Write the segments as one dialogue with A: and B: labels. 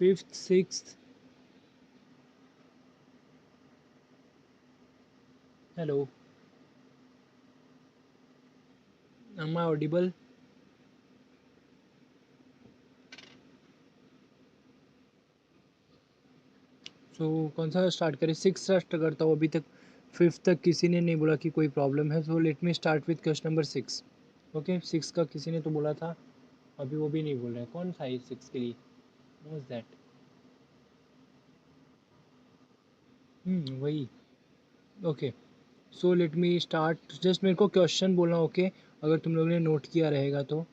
A: 5th, 6th. Hello, am I audible? सो कौन सा start करें? 6 स्टार्ट करता हूँ, अभी तक 5th तक किसी ने नहीं बोला कि कोई प्रॉब्लम है, सो let me start with question number 6. Okay, 6 का किसी ने तो बोला था, अभी वो भी नहीं बोल रहे हैं. कौन सा है 6 के लिए? What that? वही. Okay, so let me start. Just मेरे को क्वेश्चन बोलना. ओके, अगर तुम लोगों ने नोट किया रहेगा तो.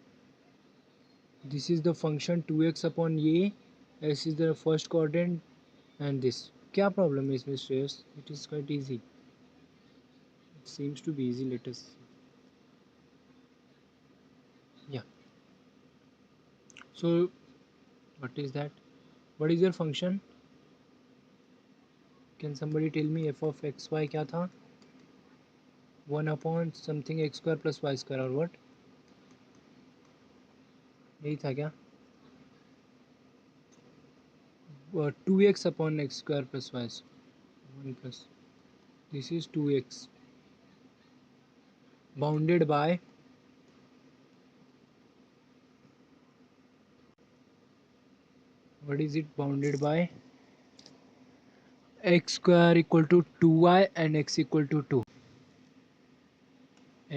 A: This is the function 2x upon ये, as is the first quadrant and this. क्या प्रॉब्लम है इसमें Shreyas? It is quite easy. It seems to be easy. Let us. Yeah, so what is that? What is your function? Can somebody tell me f of x y क्या था? 1 upon something x square plus y square और what? यही था क्या? 2x upon x square plus y square 1 plus. This is 2x bounded by what is it bounded by? X square equal to 2y and x equal to 2.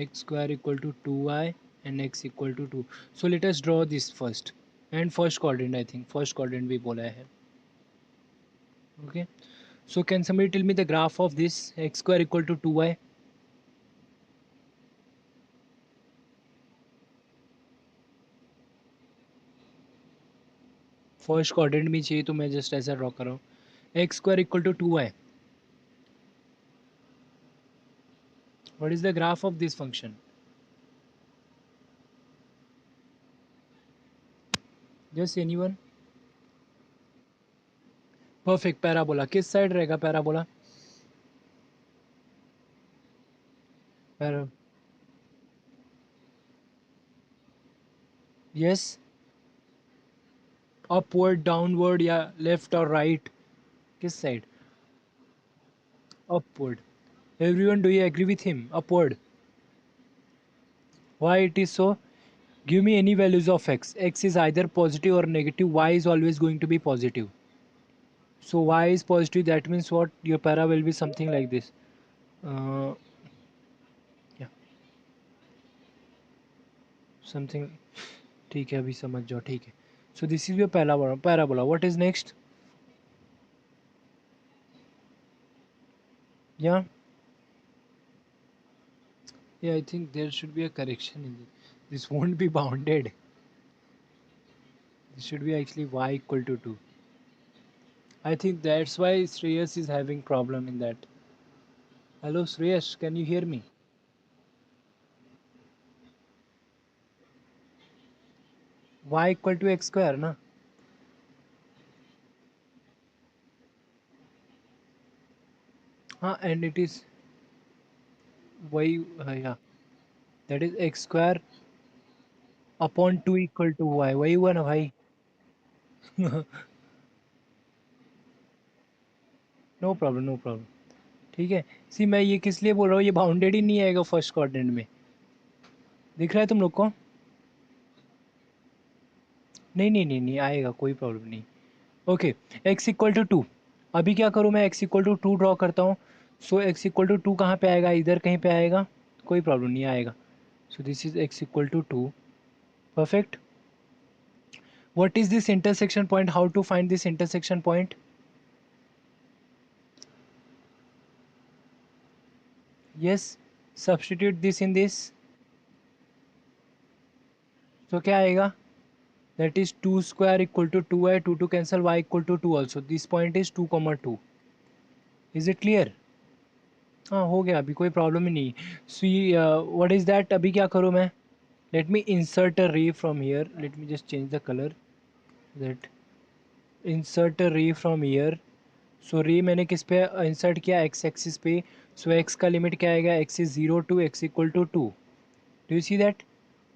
A: X square equal to 2y and x equal to 2. So let us draw this first. And first quadrant, I think first quadrant भी बोला है. Okay. So can somebody tell me the graph of this x square equal to 2y? First quadrant में चाहिए तो मैं just ऐसा draw कर रहा हूँ. X square equal to 2y. What is the graph of this function? Just anyone? Perfect. Parabola किस side रहेगा? Parabola para yes. Upward, downward या लेफ्ट और राइट? किस side? Upward. Everyone, do you agree with him? Upward. Why it is so? Give me any values of x. X is either positive or negative. Y is always going to be positive. So y is positive. That means what? Your para will be something like this. Uh, yeah, something. ठीक है, अभी समझ जाओ. ठीक है. So this is your parabola. What is next? Yeah. Yeah, I think there should be a correction in this. This won't be bounded. This should be actually y equal to 2. I think that's why Shreyas is having problem in that. Hello Shreyas, can you hear me? Y equal to x square ना? हाँ, and it is y. Yeah, that is x square upon 2 equal to y. वही हुआ ना भाई? No problem, no problem. ठीक है. सी, मैं ये किस लिए बोल रहा हूँ, ये बाउंडेड ही नहीं आएगा फर्स्ट क्वाड्रेंट में. दिख रहा है तुम लोग को? नहीं नहीं नहीं नहीं आएगा, कोई प्रॉब्लम नहीं. ओके. X equal to 2. अभी क्या करूँ मैं? एक्स इक्वल टू 2 ड्रॉ करता हूँ. सो एक्स इक्वल टू 2 कहाँ पे आएगा? इधर कहीं पे आएगा. कोई प्रॉब्लम नहीं आएगा. So this is x equal to 2. Perfect. What is this intersection point? How to find this intersection point? Yes, substitute this in this. तो क्या आएगा? That is 2 square equal to 2 है. 2 cancel, y equal to 2 also. This point is 2,2. Is it clear? हाँ, हो गया. अभी कोई problem ही नहीं. See, what is that? अभी क्या करूँ मैं? लेट मी इंसर्ट अ रे from here. Late me just change the colour. That insert a रे फ्रॉम हियर. सो रे मैंने किस पे इंसर्ट किया? एक्स एक्सिस पे. सो एक्स का लिमिट क्या आएगा? X is 0 to x equal to 2. Do you see that?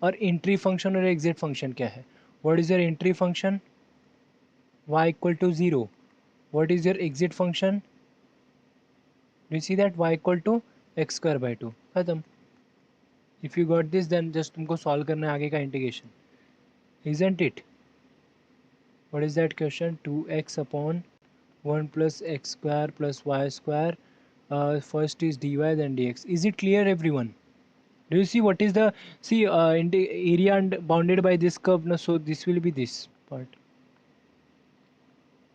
A: और एंट्री फंक्शन और एग्जिट फंक्शन क्या है? What is your entry function? y equal to 0. What is your exit function? Do you see that y equal to x square by 2? खत्म. If you got this, then just तुमको solve करना है आगे का integration, isn't it? What is that question? 2x upon 1 plus x square plus y square. First is dy, then dx. Is it clear, everyone? Do you see what is the, see, in the area and bounded by this curve? No, so this will be this part.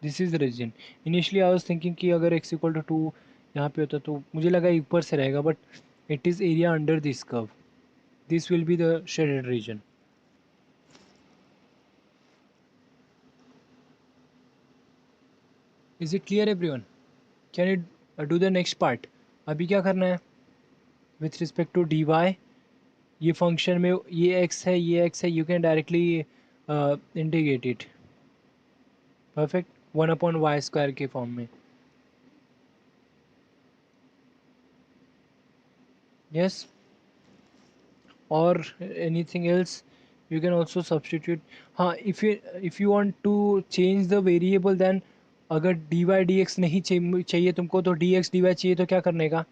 A: This is the region. Initially I was thinking कि अगर x equal to 2 यहाँ पे होता तो मुझे लगा ऊपर से रहेगा, but it is area under this curve. This will be the shaded region. Is it clear, everyone? Can you do the next part? अभी क्या करना है? With respect to dy, ये फंक्शन में ये x है, ये x है, you can directly integrate it. Perfect. 1 upon y square के फॉर्म में. Yes. Or anything else you can also substitute. हाँ, if you want to change the variable, then अगर dy dx नहीं चाहिए तुमको, तो dx dy चाहिए, तो क्या करने का?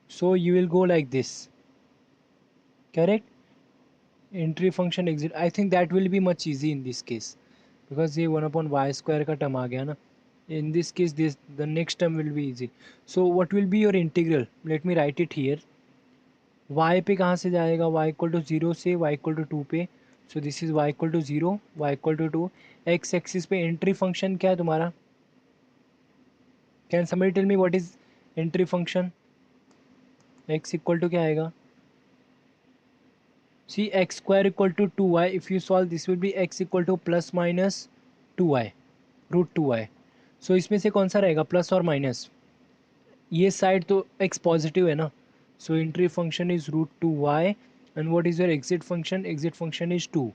A: So you will go like this, correct? Entry function exit. I think that will be much easy in this case, because ये 1 upon y square का टर्म आ गया ना. In this case, this the next term will be easy. So what will be your integral? Let me write it here. y पे कहाँ से जाएगा? y equal to 0 से y equal to 2 पे. So this is y equal to 0, y equal to 2. X axis पे entry function क्या है तुम्हारा? Can somebody tell me what is entry function? x equal to क्या आएगा? See x square equal to 2y. If you solve this will be x equal to plus minus 2y root 2y. So इसमें से कौन सा रहेगा, plus और minus? ये side तो x पॉजिटिव है ना. So entry function is root 2y. And what is your exit function? Exit function is 2.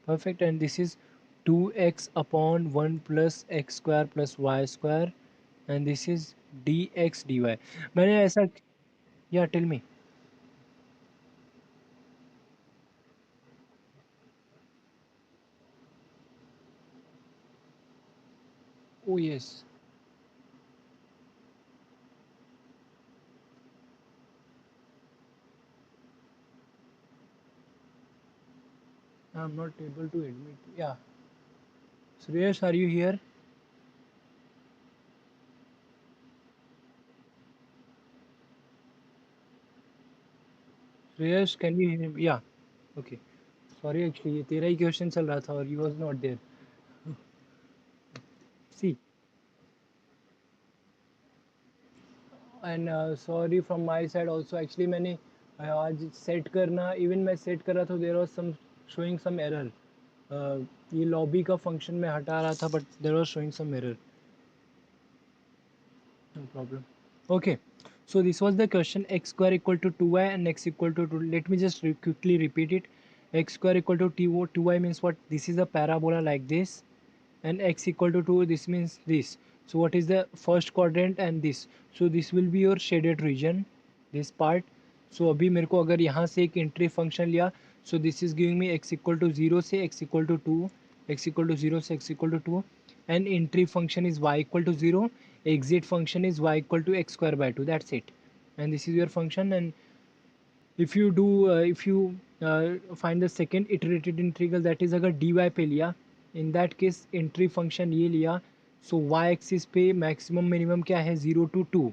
A: Perfect. And this is 2x upon 1 plus x square plus y square, and this is dx dy. मैंने ऐसा, yeah, tell me. Oh yes, I'm not able to admit. Yeah, Suresh, are you here? Suresh, can you hear me? Yeah. Okay. Sorry, actually ये तेरा ही question चल रहा था और you was not there. See, and sorry from my side also. Actually मैंने आज set करना, even मैं सेट कर रहा था, there was some showing some error. ये लॉबी का फंक्शन में हटा रहा था, but there was showing some error. No problem. Okay. So this was the question, x square equal to 2y and x equal to 2. Let me just quickly repeat it. X square equal to 2y means what? This is a parabola like this. And x equal to 2, this means this. So what is the first quadrant and this? So this will be your shaded region, this part. So अभी मेरे को अगर यहाँ से एक entry function लिया, so this is giving me x equal to 0 से x equal to 2, x equal to 0 से x equal to 2, and entry function is y equal to 0, exit function is y equal to x square by 2. That's it. And this is your function. And if you do if you find the second iterated integral, that is अगर dy पे लिया, in that case entry function ये लिया, so y axis पे maximum minimum क्या है? 0 to 2.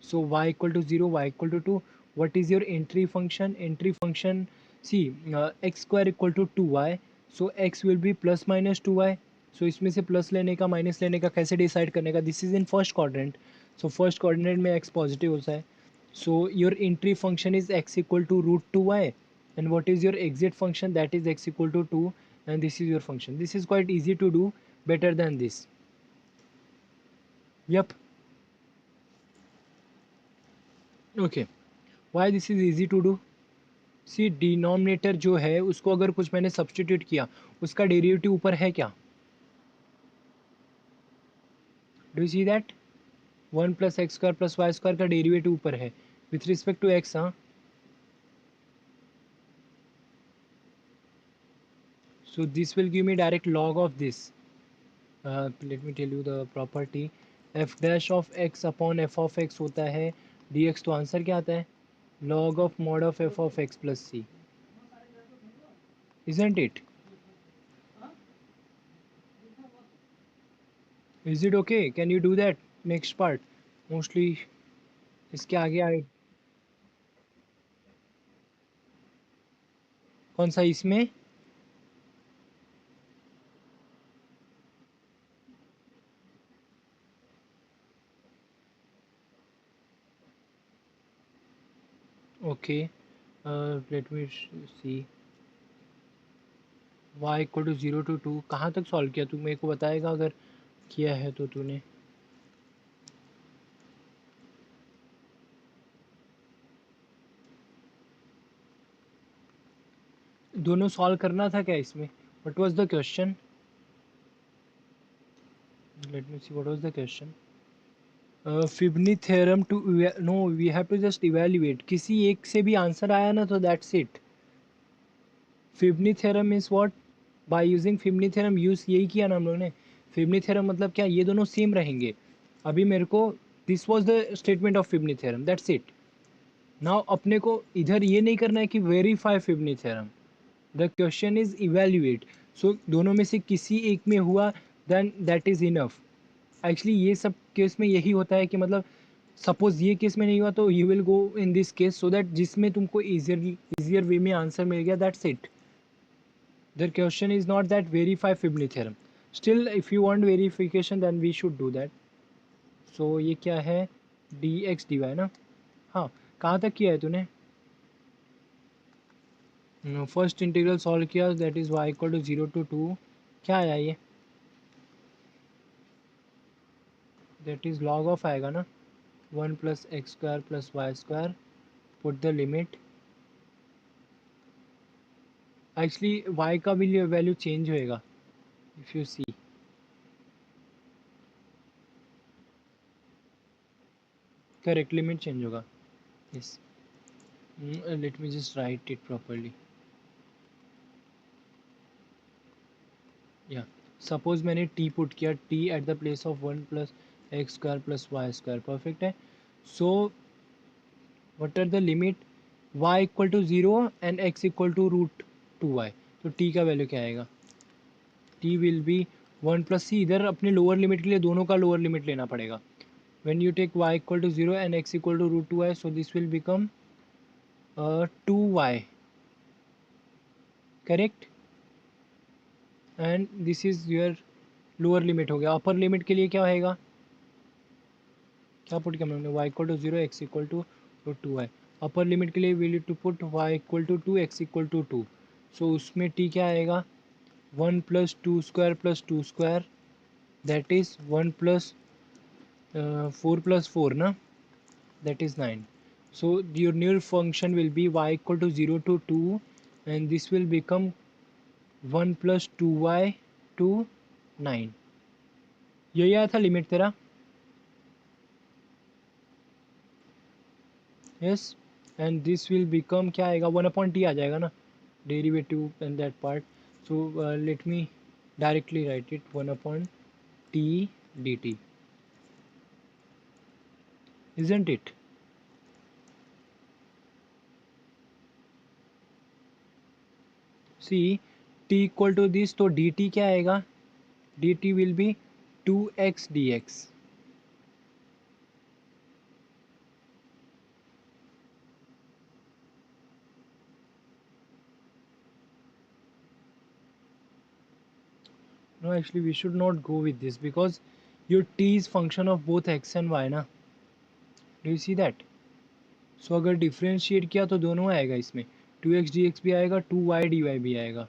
A: So y equal to 0, y equal to 2. What is your entry function? Entry function, see, x square equal to 2y, so x will be plus minus 2y. So इसमें से plus लेने का minus लेने का कैसे decide करने का? This is in first quadrant. So first quadrant में x पॉजिटिव होता है. So your entry function is x equal to root 2y, and what is your exit function? That is x equal to 2, and this is your function. This is quite easy to do, better than this. Yep. Okay. Why this is easy to do? See denominator जो है उसको अगर कुछ मैंने substitute किया, उसका derivative ऊपर है क्या? Do you see that? 1 plus x square plus y square का डेरिवेटिव ऊपर है विथ रिस्पेक्ट टू एक्स. हाँ, So this will give me direct log of this. Let me tell you the property. F dash of x upon f of x होता है dx, तो answer क्या आता है? Log of mod of f of x plus c. Isn't it? Is it okay? Can you do that next part? Mostly इसके आगे आए कौन सा इसमें? Okay, let me see. y equal to 0 to 2 कहाँ तक सॉल्व किया? तू मेरे को बताएगा अगर किया है तो तूने. दोनों सॉल्व करना था क्या इसमें? What was the question? Let me see what was the question. Fubini theorem to, no we have to just evaluate. किसी एक से भी आंसर आया ना तो that's it. Fubini theorem is what? By using Fubini theorem use यही किया ना हम लोगों ने. फिबनी थ्योरम मतलब क्या? ये दोनों सेम रहेंगे. अभी मेरे को this was the statement of Fubini theorem, that's it. Now अपने को इधर ये नहीं करना है कि verify Fubini theorem. The question is evaluate. So दोनों में से किसी एक में हुआ then that is enough. Actually ये सब केस में यही होता है कि मतलब सपोज ये केस में नहीं हुआ तो you will go in this case so that जिसमें तुमको इजियर वे में आंसर मिल गया, that's it. The question is not that verify Fubini theorem. Still if you want verification then we should do that. So ये क्या है? D x D Y ना. हाँ, कहाँ तक किया है तूने? फर्स्ट इंटीग्रल सॉल्व किया, that is y equal to 0 to 2. क्या आया ये? दैट इज लॉग ऑफ आएगा ना. 1 plus x square plus y square. Put the limit. Actually y का भी वैल्यू चेंज होएगा if you see. Correct, limit change होगा. Yes, let me just write it properly. Yeah suppose मैंने t put किया, t at the place of 1 plus x square plus y square. Perfect है. So what are the limit? y equal to 0 and x equal to root 2y. तो t का value क्या आएगा? t will be 1 plus सी. इधर अपने lower limit के लिए दोनों का लोअर लिमिट लेना पड़ेगा. When you take y equal to 0 and x equal to root 2y, so this will become 2y, correct? And this is your lower limit हो गया. अपर लिमिट के लिए क्या होएगा? क्या पुट किया हमने? y equal to 0 x equal to root 2y. Upper limit के लिए we need to put y equal to 2 x equal to 2. So उसमें t क्या आएगा? 1 plus 2 square plus 2 square, that is 1 plus 4 plus 4 ना, that is 9. So your new function will be y equal to 0 to 2 and this will become 1 plus 2y to 9. यही आया था limit तेरा. Yes, and this will become क्या आएगा? 1/t आ जाएगा ना, derivative and that part. So let me directly write it. 1/t dt. Isn't it? See t equal to this, तो dt क्या आएगा? dt will be 2x dx. No, actually we should not go with this because your t is function of both x and y ना. Do you see that? So अगर differentiate किया तो दोनों आएगा इसमें. 2x dx भी आएगा, 2y dy भी आएगा.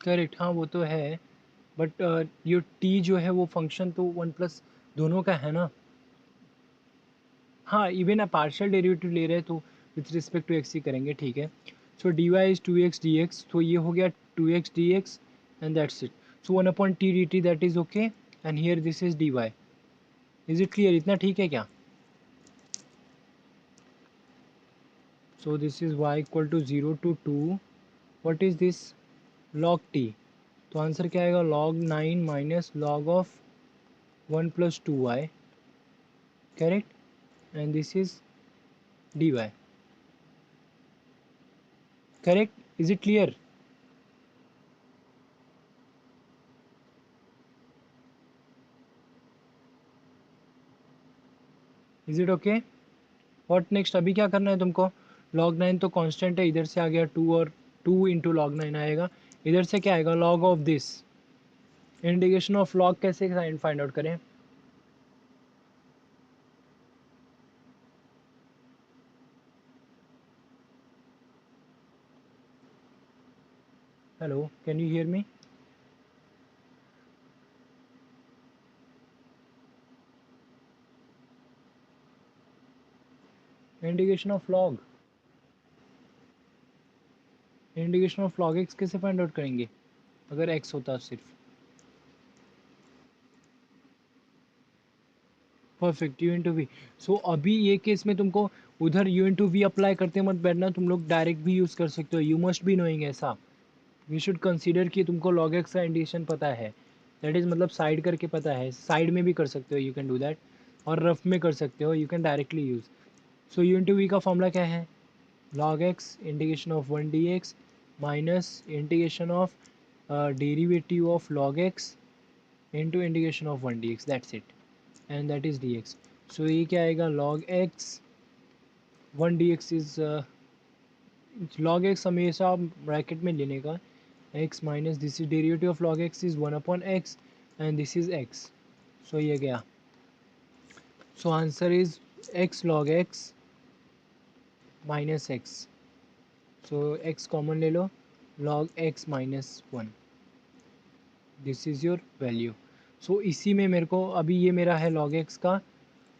A: करेक्ट, हाँ वो तो है. बट ये t जो है वो फंक्शन तो 1 प्लस दोनों का है ना. हाँ, इवन आप पार्शियल डेरिवेटिव ले रहे हैं तो विथ रिस्पेक्ट टू एक्स ही करेंगे, ठीक है. So d y is 2x dx, तो ये हो गया 2x dx and that's it. So 1/t dt that is okay. and here this is dy. Is it clear? इतना ठीक है क्या? So this is y equal to 0 to 2. What is this? log t. तो answer क्या आएगा? log 9 minus log of 1 plus 2y. Correct? And this is dy. Correct? Is it clear? Is it okay? What next? अभी क्या करना है तुमको? log 9 तो constant है, इधर से आ गया 2 और 2 इंटू लॉग 9 आएगा, इधर से क्या आएगा? log of this. Integration of log कैसे फाइंड आउट करें? Hello, can you hear me? Integration of log. Integration of log x कैसे फाइंड आउट करेंगे अगर x होता सिर्फ? Perfect, u into v. So अभी ये केस में तुमको उधर u इंटू वी अप्लाई करते मत बैठना, तुम लोग डायरेक्ट भी यूज़ कर सकते हो. यू मस्ट बी नोइंग ऐसा. वी शुड कंसीडर कि तुमको log x का इंडिकेशन पता है, दैट इज़ मतलब साइड करके पता है. साइड में भी कर सकते हो, यू कैन डू दैट, और रफ में कर सकते हो, you can directly use. So u into we का फॉर्मूला क्या है? log x integration of 1 dx minus integration of derivative of log x into integration of 1 dx. That's it, and that is dx. सो ये क्या आएगा? log x 1 dx is log x हमेशा bracket में लेने का. x minus this is derivative of log x is 1 upon x and this is x. So ये गया. So answer is x log x minus x. So x common ले लो, log x minus 1. This is your value. So इसी में मेरे को अभी ये मेरा है log x का,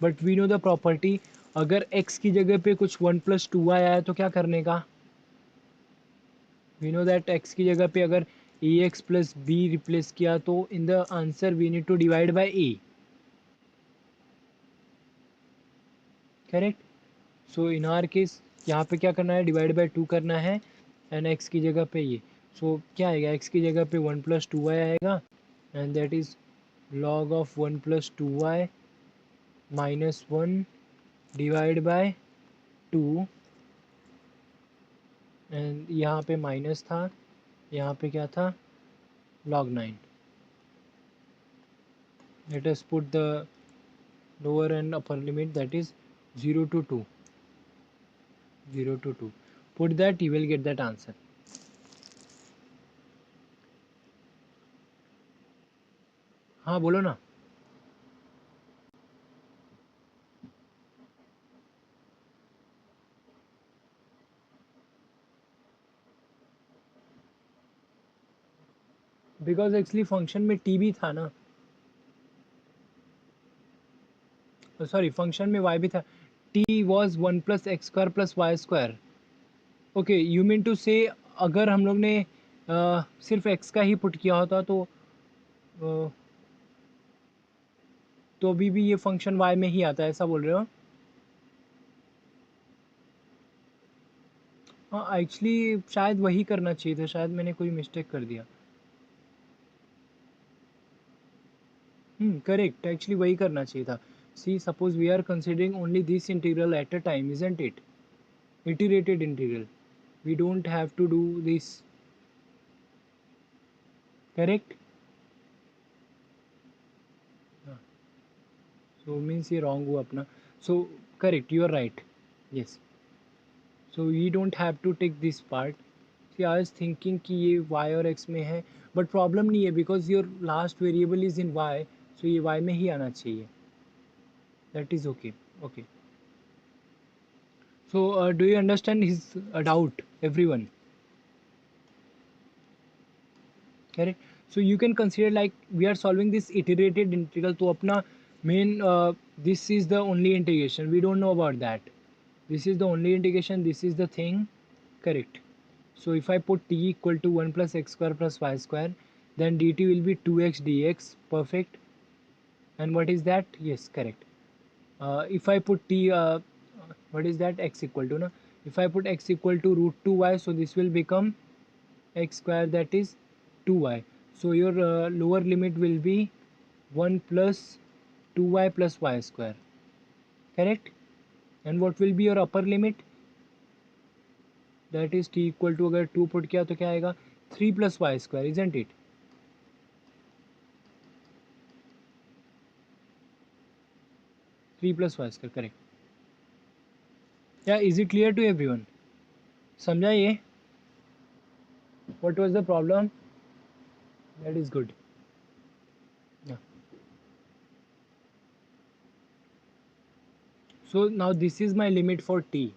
A: but we know the property. अगर x की जगह पे कुछ 1 प्लस 2y आया तो क्या करने का? वी नो दैट x की जगह पे अगर ax प्लस b रिप्लेस किया तो in the answer we need to divide by a. Correct? So in our case यहाँ पे क्या करना है? डिवाइड बाय 2 करना है, एंड x की जगह पे ये. सो क्या आएगा? x की जगह पे 1 प्लस 2y आएगा, and that is log of 1 plus 2y minus 1 divide by 2. And यहाँ पे माइनस था, यहाँ पे क्या था? log 9. Let us put the lower and upper limit, that is 0 to 2. 0 to 2. Put that, you will get that answer. हाँ बोलो ना. बिकॉज एक्चुअली फंक्शन में टी भी था ना, सॉरी फंक्शन में वाई भी था. T was 1 plus x square plus y square. Okay, you mean to say अगर हम लोग ने सिर्फ एक्स का ही पुट किया होता तो अभी भी ये फंक्शन वाई में ही आता है, ऐसा बोल रहे हो? हाँ एक्चुअली शायद वही करना चाहिए था, शायद मैंने कोई मिस्टेक कर दिया. करेक्ट, एक्चुअली वही करना चाहिए था. See suppose we are considering only this integral at a time, isn't it? Iterated integral, we don't have to do this. Correct? So means ये wrong हुआ अपना. So correct, you are right. Yes. So we don't have to take this part. See, I was thinking कि ये y और x में है, but problem नहीं है because your last variable is in y, so ये y में ही आना चाहिए. That is okay. Okay. So do you understand his doubt, everyone? Correct. So you can consider like we are solving this iterated integral, तो अपना main this is the only integration, we don't know about that. This is the only integration, this is the thing. Correct. So if I put t equal to 1 plus x square plus y square, then dt will be 2x dx. Perfect. and what is that? Yes, correct. If I put t, what is that? X equal to, no? If I put x equal to root 2y, so this will become x square, that is 2y. So your lower limit will be 1 plus 2y plus y square, correct? And what will be your upper limit? That is t equal to, अगर 2 put किया तो क्या आएगा? 3 plus y square, isn't it? 3 plus y square, correct. Yeah, is it clear to everyone? समझा ये? What was the problem? That is good. Yeah. So now this is my limit for t,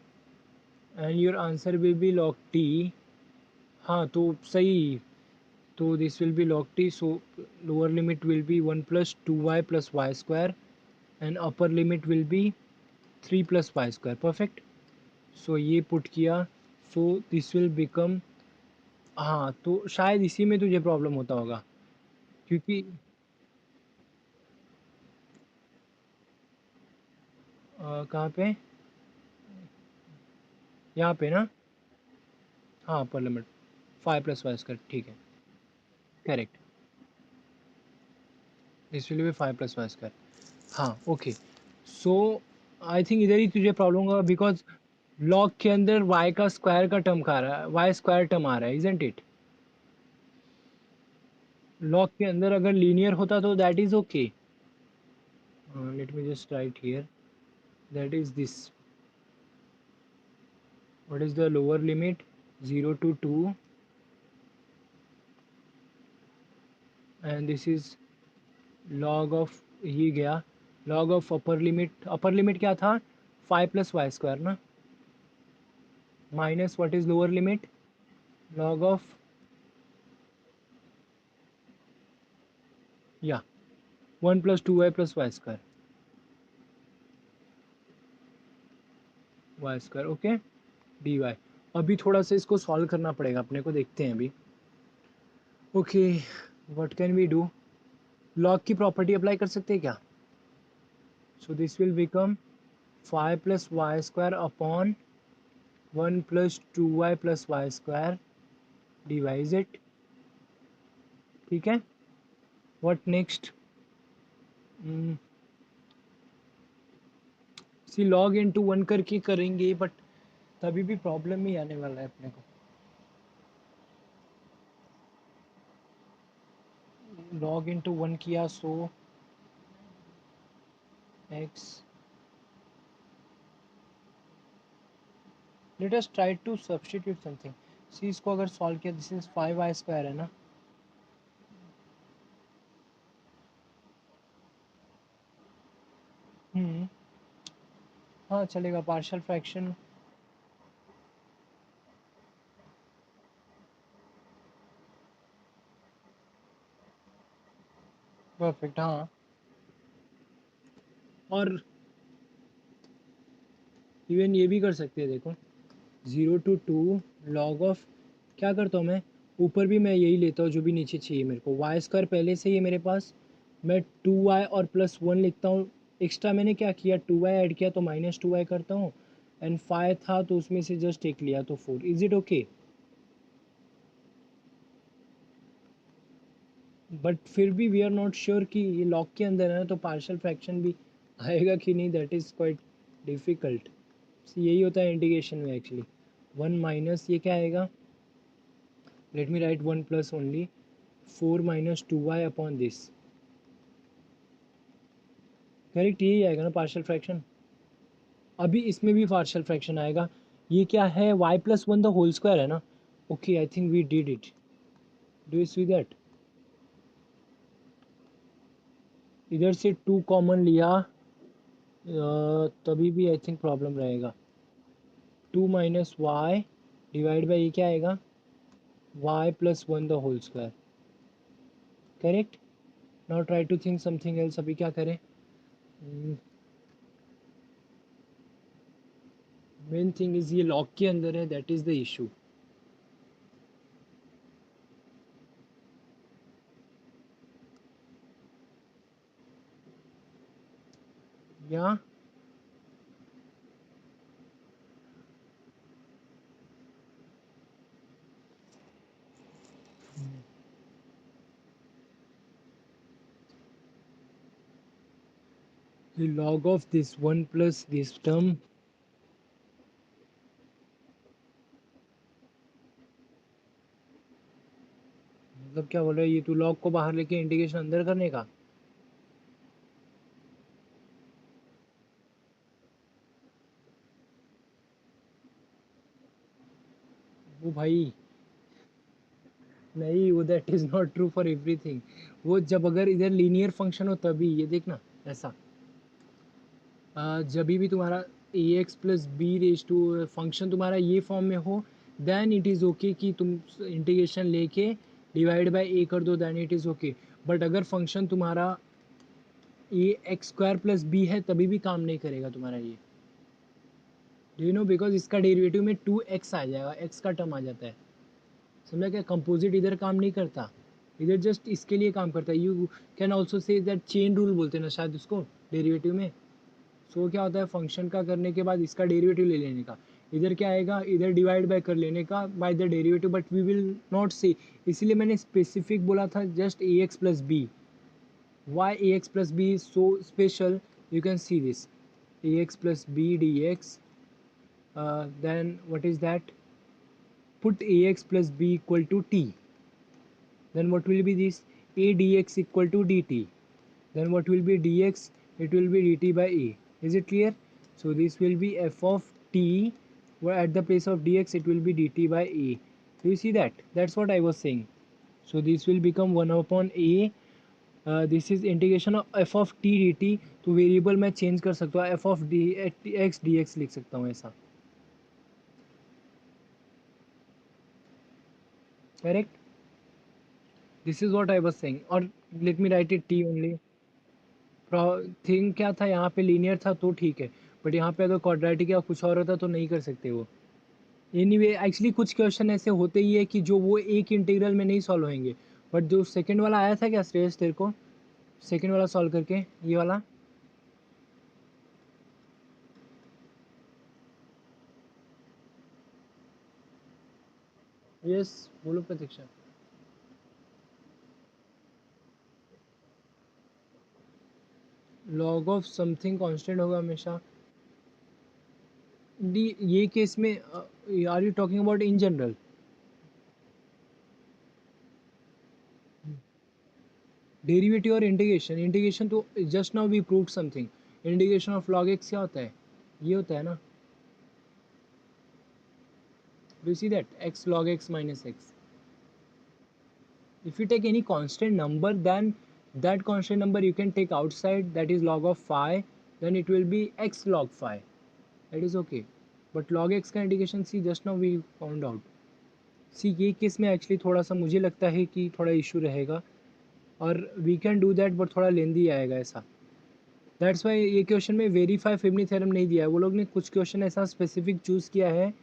A: and your answer will be log t. हाँ तो सही, तो this will be log t, so lower limit will be 1 plus 2y plus y square and upper limit will be 3 plus y square. Perfect. So ये put किया, so this will become, हाँ तो शायद इसी में तुझे प्रॉब्लम होता होगा, क्योंकि कहाँ पे? यहाँ पे ना? हाँ, upper limit 5 plus y square, ठीक है, correct. This will B 5 plus y square. हाँ, ओके. सो आई थिंक इधर ही तुझे प्रॉब्लम होगा, बिकॉज लॉग के अंदर y का स्क्वायर का टर्म आ रहा है, y स्क्वायर टर्म आ रहा है, इजंट इट? लॉग के अंदर अगर लीनियर होता तो that is okay. Let me just right here, that is this. What is the lower limit? 0 to 2, and this is log of, ये गया लॉग ऑफ अपर लिमिट क्या था? 5 plus y square ना, minus what is lower limit? Log of, या 1 plus 2y plus y square, y square, okay. dy. अभी थोड़ा सा इसको सॉल्व करना पड़ेगा अपने को, देखते हैं अभी. Okay, what can we do? Log की प्रॉपर्टी अप्लाई कर सकते हैं क्या? So this will become 5 plus y square upon 1 plus 2y plus y square dy, is it? ठीक है. What next? See log into 1 करके करेंगे, बट तभी भी प्रॉब्लम ही आने वाला है अपने को. लॉग इनटू 1 किया, so x. Let us try to substitute something. See इसको अगर सॉल्व किया, दिस इज 5y स्क्वायर है ना. हम्म, हाँ चलेगा, पार्शियल फ्रैक्शन. परफेक्ट, हाँ. और इवन ये भी कर सकते हैं, देखो 0 to 2 लॉग ऑफ, क्या करता हूँ मैं, ऊपर भी मैं यही लेता हूँ जो भी नीचे चाहिए मेरे को. वाई स्क्वायर पहले से ही है मेरे पास, मैं 2y और प्लस 1 लिखता हूँ. एक्स्ट्रा मैंने क्या किया, 2y ऐड किया तो माइनस 2y करता हूँ, एंड 5 था तो उसमें से जस्ट एक लिया तो 4. Is it okay? बट फिर भी वी आर नॉट श्योर कि ये लॉग के अंदर है ना, तो पार्शियल फ्रैक्शन भी आएगा कि नहीं, दैट इज़ क्वाइट डिफ़िकल्ट. यही होता है इंटीग्रेशन में एक्चुअली. 1 माइनस ये क्या आएगा, late me right 1 plus only 4 minus 2y upon this, correct? यही आएगा ना पार्शियल फ्रैक्शन. अभी इसमें भी पार्शियल फ्रैक्शन आएगा. ये क्या है, y plus 1 the whole square है ना. Okay, I think we did it. Do you see that? इधर से 2 कॉमन लिया, तभी भी आई थिंक प्रॉब्लम रहेगा. 2 माइनस वाई डिवाइड बाई ये क्या आएगा, y plus 1 the whole square, correct. Now try to think something else. अभी क्या करें? मेन थिंग इज ये लॉक के अंदर है, दैट इज द इशू. या the log of this 1 plus this term. मतलब क्या बोल रहा है ये, तू लॉग को बाहर लेके इंटीग्रेशन अंदर करने का? वो भाई नहीं, वो that is not true for everything. वो जब अगर इधर लीनियर फंक्शन हो तभी, ये देखना ऐसा, जब भी तुम्हारा a x plus b raise to function तुम्हारा ये फॉर्म में हो, देन इट इज़ ओके कि तुम इंटीग्रेशन लेके डिवाइड बाय ए कर दो, then it is okay. But अगर फंक्शन तुम्हारा a x square plus b है तभी भी काम नहीं करेगा तुम्हारा ये। डू यू नो, बिकॉज इसका डेरिवेटिव में 2x आ जाएगा, x का टर्म आ जाता है। समझा क्या? कंपोजिट इधर काम नहीं करता, इधर जस्ट इसके लिए काम करता है। You can also say that chain rule बोलते हैं ना शायद उसको डेरिवेटिव में। सो क्या होता है, फंक्शन का करने के बाद इसका डेरिवेटिव ले लेने का, इधर क्या आएगा, इधर डिवाइड बाय कर लेने का by the derivative, but we will not see. इसीलिए मैंने स्पेसिफिक बोला था just a x plus b. Why a x plus b is so special, you can see this a x plus b d x, then what is that, put ax plus b equal to t, then what will be this, a dx equal to dt, then what will be dx, it will be dt by a. Is it clear? So this will be f of t, where at the place of dx it will be dt by a. Do you see that? That's what I was saying. So this will become 1 upon a, this is integration of f of t d t. तो variable मैं change कर सकता हूँ, f of d x d x लिख सकता हूँ ऐसा। Correct? This is what I was saying, और let me write it t only. Thing क्या था, यहाँ पे लीनियर था तो ठीक है, बट यहाँ पे अगर क्वाड्रेटिक या कुछ और होता तो नहीं कर सकते वो। एनीवे एक्चुअली कुछ क्वेश्चन ऐसे होते ही है कि जो वो एक इंटीग्रल में नहीं सॉल्व होंगे, बट जो सेकंड वाला आया था क्या श्रेयस तेरे को, सेकंड वाला सॉल्व करके ये वाला? यस, बोलो Pratiksha. Log of something constant होगा हमेशा। डी ये केस में are you talking about in general? Derivative और इंटीग्रेशन, इंटीग्रेशन तो just now we proved something. Integration of log x क्या होता है, ये होता है ना। Do you see that x log x minus x? If you take any constant number, then that constant number you can take outside, that is log of phi, then it will be x log phi. That is okay. But log x का indication see just now we found out. See ये case में actually थोड़ा सा मुझे लगता है कि थोड़ा इशू रहेगा, और we can do that but थोड़ा लेंदी आएगा ऐसा। दैट्स वाई ये क्वेश्चन में वेरीफाई फिबनी थ्योरम नहीं दिया है। वो लोग ने कुछ क्वेश्चन ऐसा स्पेसिफिक चूज़ किया है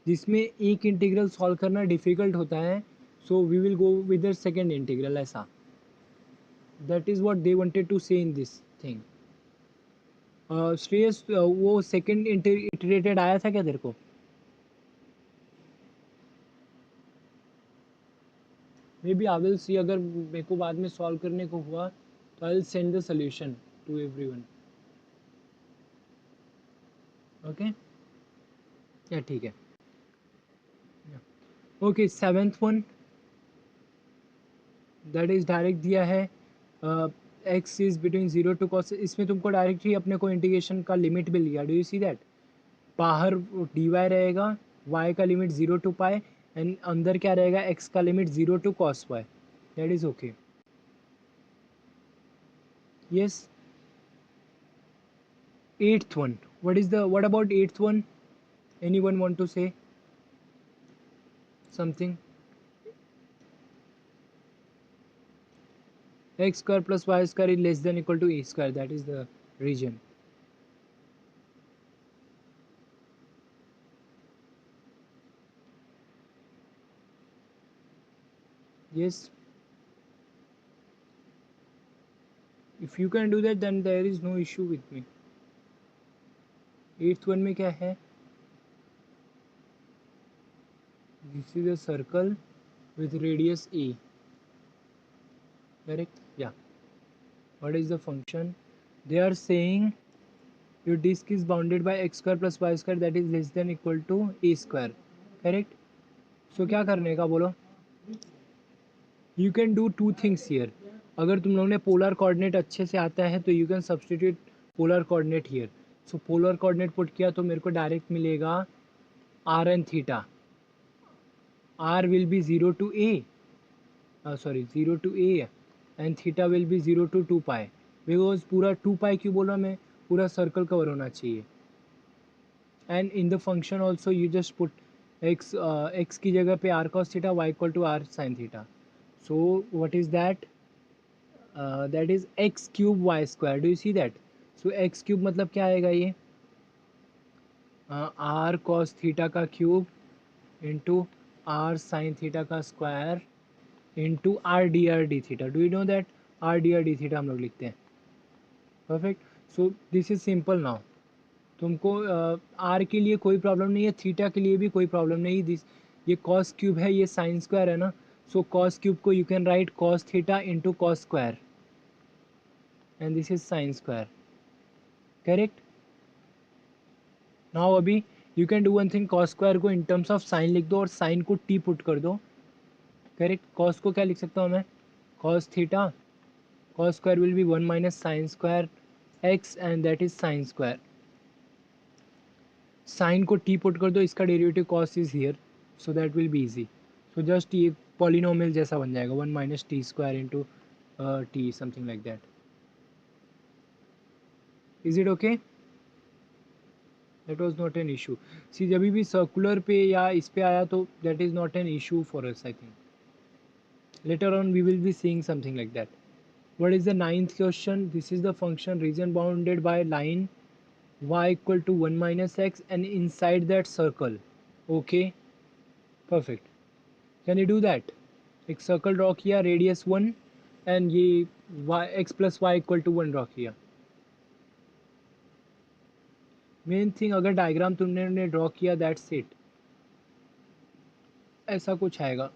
A: जिसमें एक इंटीग्रल सॉल्व करना डिफ़िकल्ट होता है, so we will go with the second integral ऐसा। That is what they wanted to say in this thing. Shreyas वो सेकेंड इटरेटेड आया था क्या तेरे को? May B I will see, अगर मेरे को बाद में सॉल्व करने को हुआ तो I will send the solution to everyone. Okay, या ठीक है। Okay, seventh one that is direct दिया है, x is between zero to cos. इसमें तुमको डायरेक्ट ही अपने को इंटीग्रेशन का लिमिट मिल गया। Do you see that? बाहर डी वाई रहेगा, वाई का limit zero to pi, and अंदर क्या रहेगा, एक्स का limit zero to cos y. That is okay. Yes. Eighth one, what about eighth one? Anyone want to say something? X square plus y square is less than equal to a square, that is the region. Yes, if you can do that then there is no issue with me. 8th one में क्या है? This is a circle with radius a, correct? Yeah. What is the function? They are saying your disk is bounded by x square plus y square that is less than equal to a square, correct? So क्या करने का बोलो? You can do two things here. अगर तुम लोगों ने polar coordinate अच्छे से आता है तो you can substitute polar coordinate here. So polar coordinate put किया तो मेरे को डायरेक्ट मिलेगा r and theta. R will be 0 to a, sorry 0 to a and theta will be 0 to 2 pi. Because पूरा 2 पाई क्यों बोला मैं? पूरा सर्कल कवर होना चाहिए. And in the function also you just put x की जगह पे r cos theta, y equal to r sine theta. So what is that? That is x cube y square. Do you see that? So x cube मतलब क्या आएगा ये? R cos theta का cube into r sine theta का square into r d theta. Do you know that r d theta हम लोग लिखते हैं? Perfect. So this is simple now. तुमको आर के लिए कोई प्रॉब्लम नहीं है, थीटा के लिए भी कोई प्रॉब्लम नहीं. दिस ये कॉस क्यूब है, ये साइन स्क्वायर है ना. सो कॉस क्यूब को you can write cos theta into cos square and this is sine square, correct? Now अभी you can do one thing, cos square को in terms of sine लिख दो और sign को t put कर दो, correct? Cos को क्या लिख सकता हूँ मैं? Cos theta. Cos square will be 1 minus sine square x and that is sine square. Sine को टी पुट कर दो, इसका derivative cos is here, so that will be easy. So just ये पॉलिनोमियल जैसा बन जाएगा, 1 minus t square into t, something like that. Is it okay? That was not an issue. See जब भी circular पे या इस पे आया तो that is not an issue for us. I think later on we will be seeing something like that. What is the ninth question? This is the function region bounded by line y equal to 1 minus x and inside that circle. Okay, perfect. Can you do that? एक circle draw किया, radius 1 and ये y x plus y equal to 1 draw किया. Main thing, अगर diagram तुमने draw किया that's it. ऐसा कुछ आएगा.